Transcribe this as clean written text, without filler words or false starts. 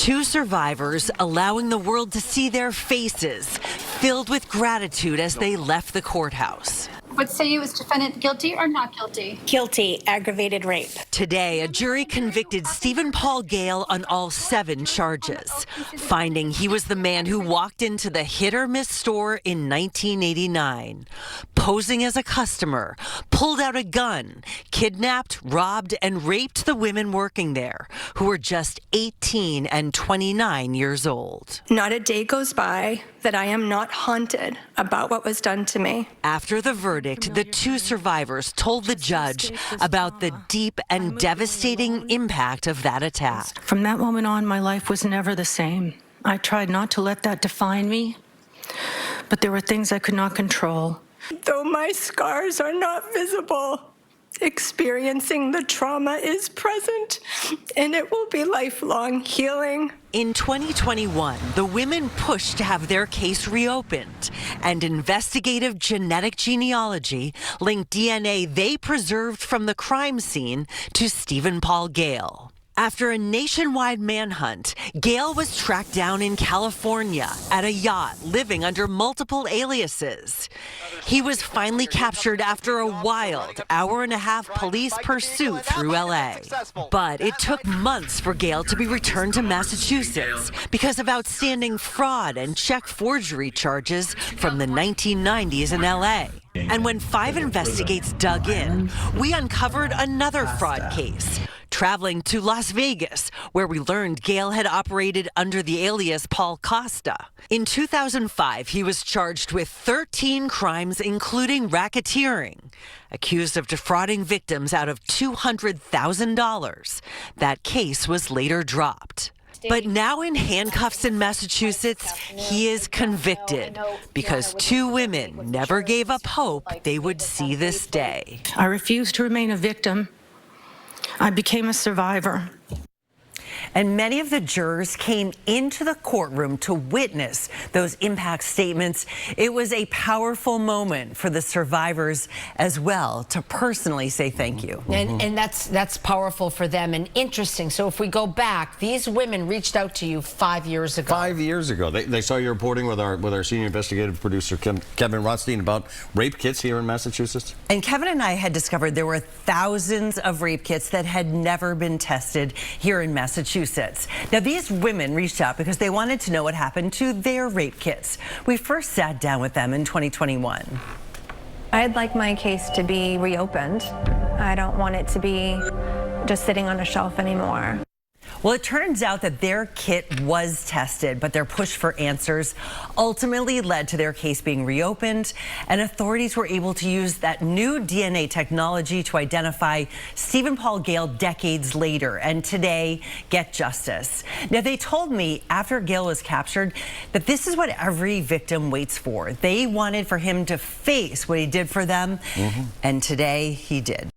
Two survivors allowing the world to see their faces, filled with gratitude as they left the courthouse. What say you, is defendant guilty or not guilty? Guilty, aggravated rape. Today, a jury convicted Stephen Paul Gale on all 7 charges, finding he was the man who walked into the Hit or Miss store in 1989, posing as a customer, pulled out a gun, kidnapped, robbed, and raped the women working there, who were just 18 and 29 years old. Not a day goes by that I am not haunted about what was done to me. After the verdict, the 2 survivors told the judge about the deep and devastating impact of that attack. From that moment on, my life was never the same. I tried not to let that define me, but there were things I could not control. Though my scars are not visible, experiencing the trauma is present, and it will be lifelong healing. In 2021, the women pushed to have their case reopened, and investigative genetic genealogy linked DNA they preserved from the crime scene to Stephen Paul Gale. After a nationwide manhunt, Gale was tracked down in California at a yacht, living under multiple aliases. He was finally captured after a wild hour-and-a-half police pursuit through LA. But it took months for Gale to be returned to Massachusetts because of outstanding fraud and check forgery charges from the 1990s in LA. And when 5 Investigates dug in, we uncovered another fraud case, traveling to Las Vegas, where we learned Gale had operated under the alias Paul Costa. In 2005, he was charged with 13 crimes, including racketeering, accused of defrauding victims out of $200,000. That case was later dropped. But now in handcuffs in Massachusetts, he is convicted because 2 women never gave up hope they would see this day. I refused to remain a victim. I became a survivor. And many of the jurors came into the courtroom to witness those impact statements. It was a powerful moment for the survivors as well to personally say thank you. And that's powerful for them and interesting. So if we go back, these women reached out to you 5 years ago. 5 years ago. They saw you reporting with our senior investigative producer, Kevin Rothstein, about rape kits here in Massachusetts. And Kevin and I had discovered there were thousands of rape kits that had never been tested here in Massachusetts. Now, these women reached out because they wanted to know what happened to their rape kits. We first sat down with them in 2021. I'd like my case to be reopened. I don't want it to be just sitting on a shelf anymore. Well, it turns out that their kit was tested, but their push for answers ultimately led to their case being reopened, and authorities were able to use that new DNA technology to identify Stephen Paul Gale decades later, and today get justice. Now, they told me after Gale was captured that this is what every victim waits for. They wanted for him to face what he did for them, and today he did.